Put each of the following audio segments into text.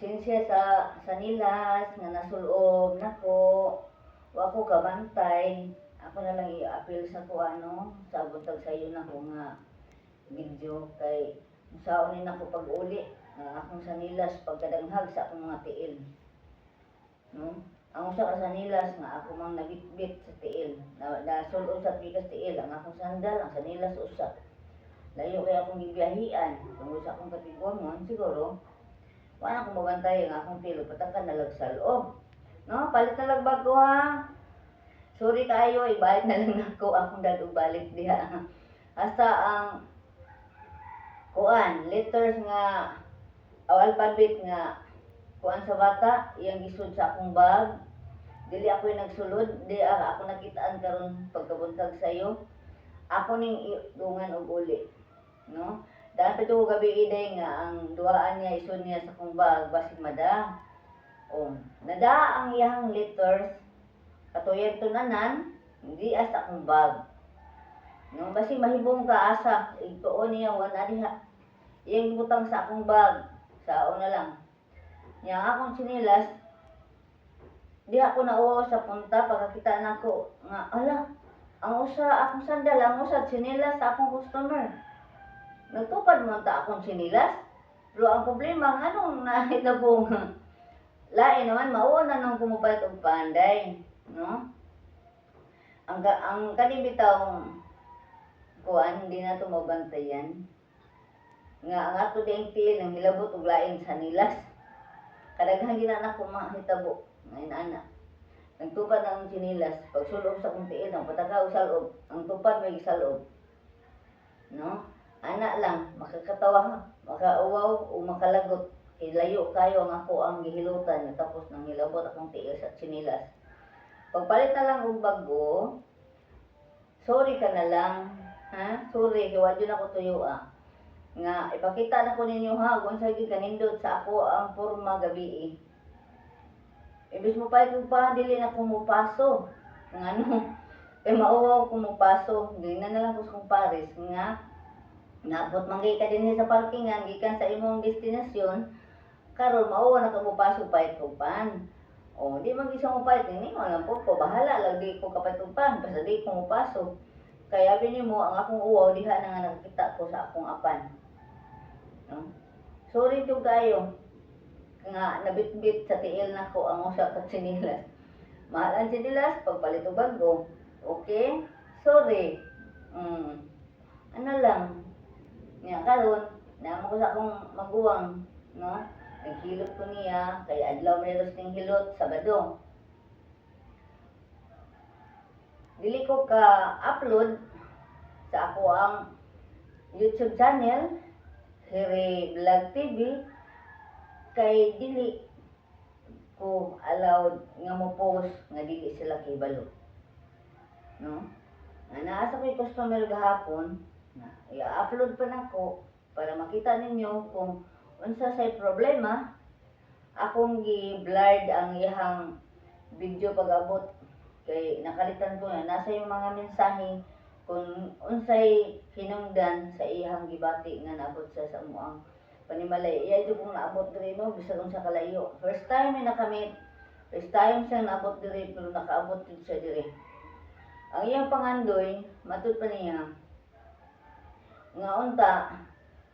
pasensya sa nilas nga nasulob nako. Wa ko kabantay. Ako na lang i-appeal sa ko sa buntag sayo nako nga video kay musaon nako pag-uli nga akong sanilas pagkadanghag sa akong mga tiil. No? Ang usa ka sanilas nga ako mang nabitbit sa tiil. Nasulob sa pikas tiil ang akong sandal, ang sanilas usa. Layo kaya akong gibiyahian tungod sa akong katigongon siguro. Wala akong mabantay ang akong pilo patakan nalag sa loob. No, palit na lang bago ha. Sorry kayo, ibalik na lang ako akong dadug balik diha. Hasta ang kuan, letters nga alphabet nga kuan sa bata, iyang gisud sa akong bag. Dili ako yung nagsulod, di ako nakitaan karon pagkabuntag sayo. Ako ning dungan og uli. No? Dahil pa ito gabi iday nga ang duaan niya isod niya sa akong bag basig mada. Nada ang iyang letters katuyan tunanan hindi asa akong bag. No, basig mahibong ka asa ituon niya wala diha. Iyang butang sa akong bag. Sao na lang. Yang akong sinilas di ako nauwaw sa punta pagkakita nako nga ala ang usa akong sandal ang usa sinilas sa akong customer. Nagtupad mo ta akong sinilas. Pero ang problema anong nahitabo lain naman mauna nang pumupalit og panday, no? Ang kanibitaw kuan hindi na to mabantayan. Nga ang ato ding tiil nang hilabot og lain sa nilas. Kadaghan gina na ko mahitabo ngayon ana. Nagtupad ang sinilas pagsulob sa kong tiil ang patakaw sa loob, ang tupad may sa loob. No? Ana lang makakatawa, makauwaw o makalagot. Kay layo kayo ang ako ang gihilutan tapos nang hilabot akong tiil sa sinilas. Pagpalit na lang og bago, sorry ka na lang, ha? Sorry, kaya wadyo na ko tuyo nga ipakita na ko ninyo ha, kung sa kanindot sa ako ang porma gabi Ibis mo palit og pa, dili na kumupaso. Nga kay mauwaw kumupaso, dili na lang ko sa kumpares nga naabot manggay ka din sa parkingan gikan sa imong destinasyon karon mao na ka mopasok pait og pan. Di man gisa mo pait ni wala po ko bahala lang di ko kapait og pan basta di ko mopasok. Kaya abi nimo ang akong uwaw diha na nga nakita ko sa akong apan. No? Sorry to kayo nga nabitbit sa tiil nako ang usa ka sinilas. Mahal ang sinilas pagpalit og bago. Okay? Sorry. Ano lang nga karon naman ko sa akong maguwang, no? Naghilot ko niya kay adlaw meron ning hilot Sabado. Dili ko ka upload sa ako ang YouTube channel Hiri Vlog TV kay dili ko allowed nga mo post nga dili sila kibalo. No? Naa sa ko'y customer gahapon i-upload pa nako para makita ninyo kung unsa say problema akong gi-blurred ang iyang video pag-abot kay nakalitan ko na nasa yung mga mensahe kung unsay hinungdan sa iyang gibati nga naabot sa amuang panimalay iya ito kung naabot diri no bisag unsa kalayo first time na kami first time siyang naabot diri pero nakaabot din siya diri ang iyang pangandoy matud pa niya nga unta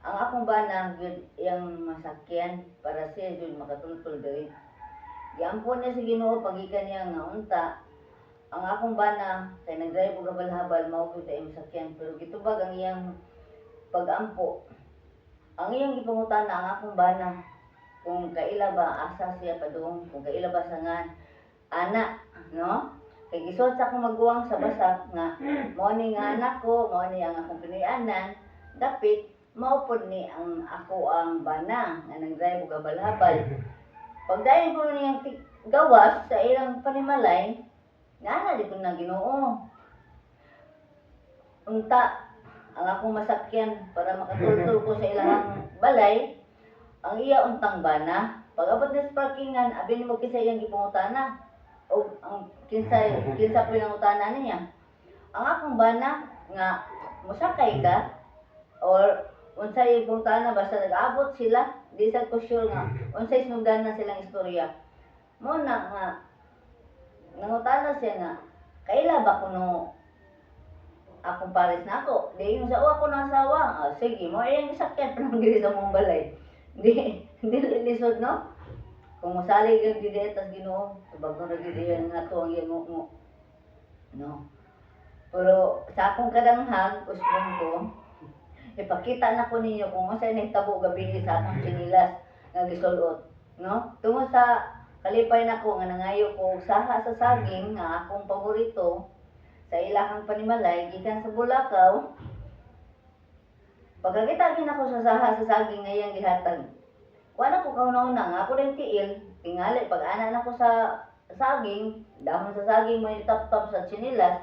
ang akong bana gyud iyang masakyan para siya gyud makatultol diri. Giampon niya sa Ginoo pagikan niya nga unta ang akong bana kay nagdrive og habal-habal mao gyud iyang masakyan pero gitubag ang iyang pagampo. Ang iyang gipangutana ang akong bana kung kaila ba asa siya padung kung kaila ba sangan ana no kay gisod sa akong maguwang sa basak nga mao ni nga anak ko mao ni ang akong pinuy-anan dapit maupod ni ang ako ang bana nga nagdrive og habal-habal. Pagdayon ko niyang gawas sa ilang panimalay, nga di ko na Ginoo. Unta ang akong masakyan para makatultol ko sa ilang balay, ang iya untang bana. Pag-abot na sa parkingan, abi ni mo kinsa iyang gipangutana. O ang kinsa po yung utana niya. Ang akong bana nga musakay ka or unsay bungtana basta nag-abot sila, di sad ko sure nga unsay sinugdan na silang istorya. Mo na nga nangutana siya nga kaila ba kuno akong pares na ako. Di yung sa ako na asawa. Ah, sige, mo yung isakyan pa ng gili sa mong balay. Di lisod, no? Kung masali yung gili, tas ginoo, tubag mo na gili yan nga to ang yung mo. No? Pero sa akong kadanghag, usbong ko, ipakita na ko ninyo kung masay nahitabo gabi sa akong sinilas nga gisulot. No? Tungod sa kalipay na ko nga nangayo ko saha sa saging nga akong paborito, sa ilahang panimalay, gikan sa Bulacau, pagkakita ako sa saha sa saging ngayang gihatag. Wala ko kauna-una nga ako rin tiil, tingali, pag ana na ko sa saging, dahon sa saging may tap-tap sa chinilas,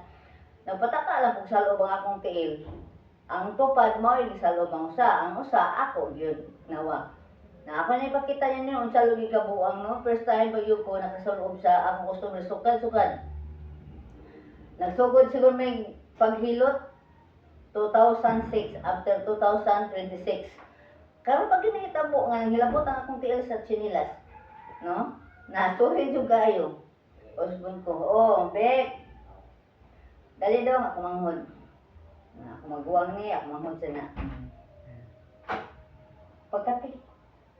nagpataka lang kung sa loob ang akong tiil. Ang tupad mo ay sa loob ang usa, ang usa ako yun, nawa. Na ako na ipakita niyo unsa lugi kabuang no, first time pag yun ko nakasuloob sa akong customer sukad-sukad. Nagsugod siguro may paghilot 2006 after 2026. Karon pag ginahita mo nga hilabot ang akong tiil sa chinilas, no? Nasuhin jud kayo. Usbon ko, oh, Bek. Dali daw ako manghod. Ako magbuwang ni, ako manghod sana. Pagkapi.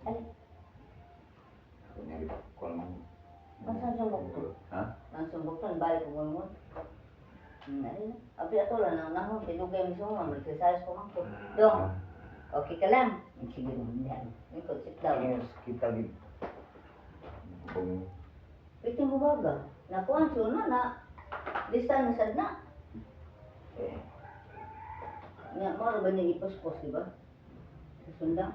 Ali. Ang sumbok to? Ha? Ang sumbok to, balik ko manghod. Abi ato lang nahon tinugay mo sa mga exercise ko man ko. Dong. Okay ka lang. Sige mo diyan. Ikaw sit down. Kita gid. Kung Bitin mo baga. Nakuan siya na lisan na sad na. Nga mo ba niya ipospos di ba? Sa sundang.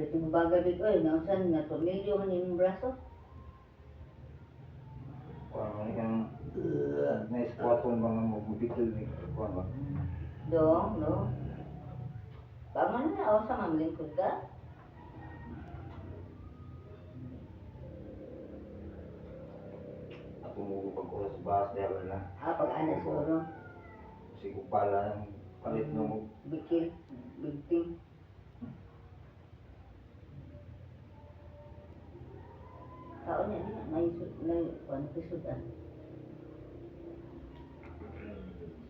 Bitin mo baga big oy. Nausan nga tornilyo man yung braso. ano yang na-squaton bang magbibigil ni kuan ba? Dong, no? Bangon na o sa mamlingkod ka? Ako mo pag-oras bahas dahil na. Pag-ana siguro. Siguro pala yung palit na mo. Bikil, bigting. Taon niya niya, ano pisudan.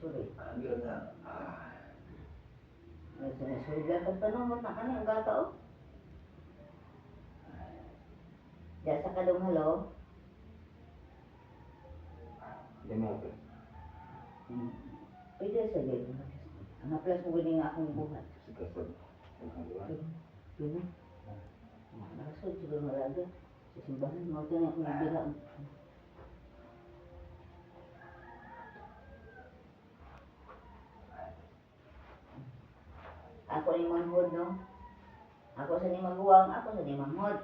Sorry. Agad na. Nasusugan ka pa nung mata ka niya, ang gata o. Diyan sa kadong halo. Dami ako. Pwede sa dito. Ang haplas mo gani nga akong buhat. Sikasod. Pwede. Nakasod siguro malaga. Sa simbahan, mga ganyan akong ibilang. Ako ni manghod, no? Ako sa ni maguwang, ako sa ni manghod.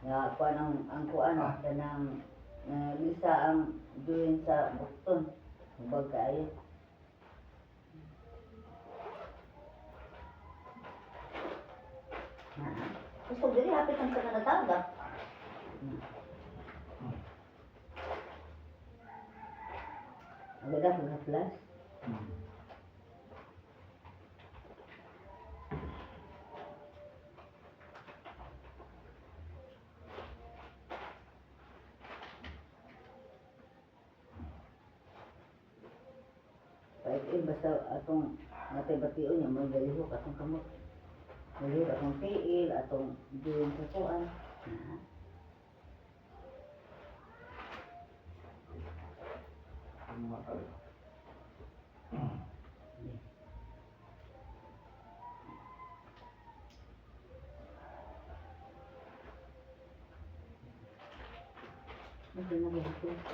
Nga, kuan ang kuan, kanang lisa ang duhin sa bukton. Huwag kaayo. Gusto dili hapit ang sa kanatawag. Ang ganda ko na plus. Basta atong natay bation niya, may galihok atong kamot. Galihok atong tiil, atong diyon sa kuan.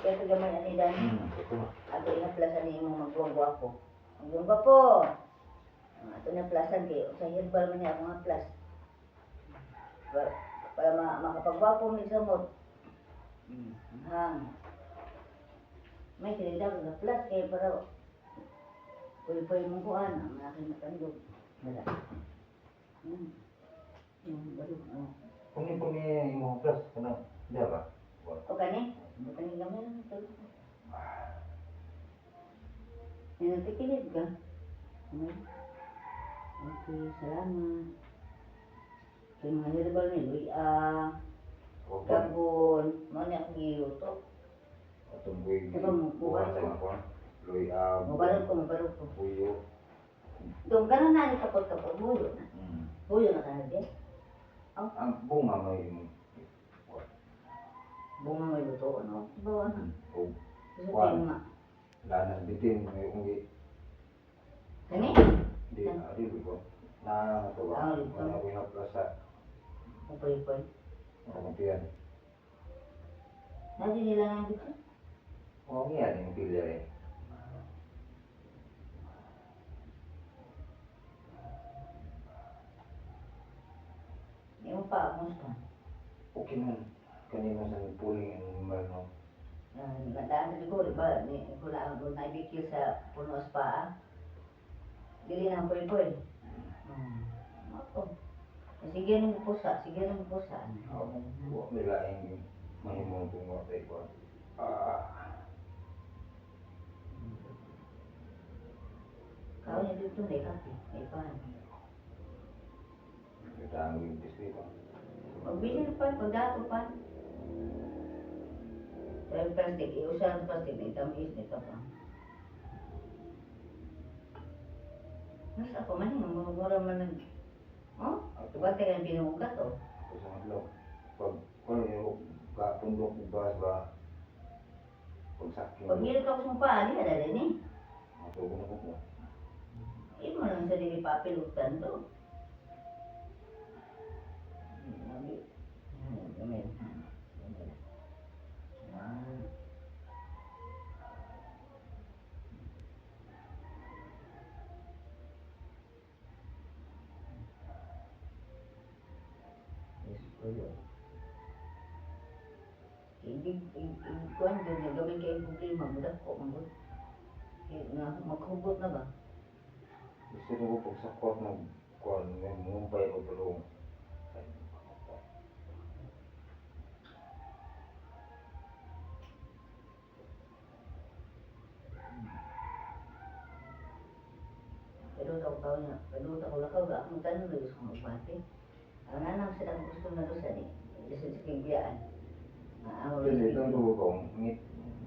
Kaya ito gamay ani dani. Ato ina plasan ni mo magbuwag ko. Magbuwag po. Ato na plasan kay sa herbal man niya ako nga plus. Para makapagwapo mi sa mod. Hang. May kinida ko na plus kay para pwede mong kuhan ang aking matandog. Wala. Yung baro. Puni mo plus kana dia ba? O kani? Kani gamay lang ito. Nagkikinig ka? Okay, salamat. Kaya mga herbal ni Luya, Huwag ba? Gabon, mga niya akong giluto. Atong buhay. Diba mo, Buwan sa mga kuwan. Loy, Mabalog ko. Puyo. Doon ka na nani kapot-kapot, buyo na. Buyo na ka na din. Ang bunga may Bunga may luto, ano? Bawa na. o Gusto ko Kuwan. yung mga. lanan bitin may ungi. Kani? Di ari ko. Na to ba? Ah, dito. Wala ko na plasa. Upoy-upoy. Kamutian. Nadi nila nga dito. O yan yung pilya eh. Yung pa, musta? Okay man. Kanina sa puling ang no. Nadaan na ko, diba? Kula ako naibikil sa puno spa. Dili na ang poy-poy. Ako. Sige nang pusa, sige nang pusa. Huwag nila yung mahimong tungo tayo ko. Kau niya dito na ikapi, may pan. Kita ang limpis dito. Magbili na pan, pagdato pan. Pero plastic, iusahan ng plastic, may tamis, nito pa. Nasa ako man yung mura man nag... Oh, tuwa tayo ang binugat oh. Ito sa madlaw. Pag kung yung kapundok ubas ba pagsakin. Pag hilit ako sa paan, hindi na rin eh. Matugon ako po. Hindi mo lang sa dili papilutan to. Gamit. Kuan doon na gawin kayo problema mo dako mangod. Na maghugot na ba? Gusto ko pagsakot ng kuan may mumpay ko tulong. Pero daw tao niya, pero ako lakaw ga akong tanong na gusto kong magbati. Ang nanang sila gusto na doon sa ni. Kasi sa kibiyaan. Ang Kasi ito ko kung ngit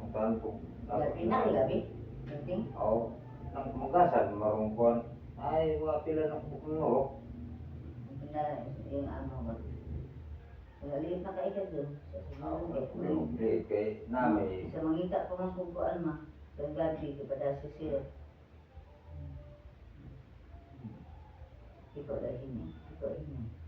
ang taon ko. gabi na gabi. Meeting. Oo. Nang magasan marong kuan. Ay, wa pila na kumuro. Na yung ano ba. Naliit na kaikad doon. Hindi kay nami. Sa mangita pa mas kukuan ma. Sa gabi, kepada sisir. Ikaw dahil niya. Ikaw dahil niya.